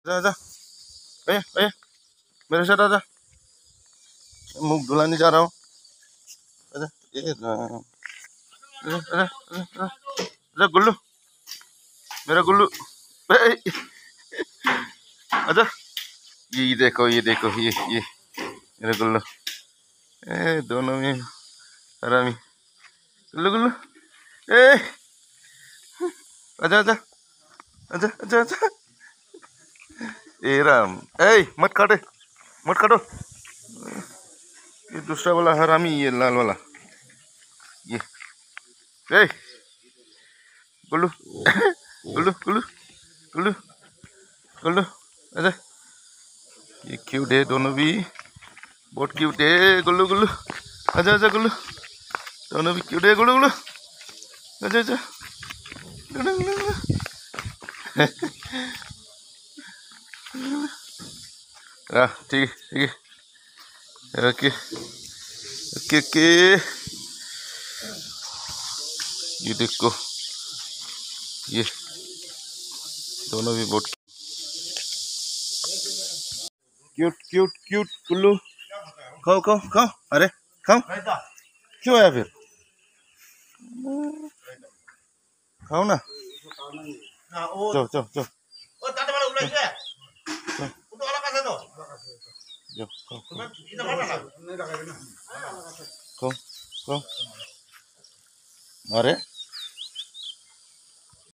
आजा भैया भैया मेरे साथ आजा मुख धुलाने जा रहा हूँ आजा ये आजा आजा आजा गुल्लू मेरा गुल्लू आजा ये देखो ये मेरा गुल्लू दोनों में हरामी गुल्लू गुल्लू आजा आजा आजा आजा आजा राम मत काटो ये दूसरा वाला हरामी ये लाल वाला ये गुल्लू गुल्लू गुल्लू गुल्लू गुल्लू आजा ये क्यूट है दोनों भी बहुत क्यूट है गुल्लू गुल्लू आजा आजा गुल्लू दोनों भी क्यूट है गुल्लू गुल्लू आजा आजा गुल्लू गुल्लू ठीक है ओके ओके ओके ये देखो ये दोनों भी बहुत क्यूट क्यूट क्यूट गुल्लू खाओ खाओ खाओ अरे खाओ क्यों आया फिर खाओ ना चलो चलो चलो खाओ खाओ अरे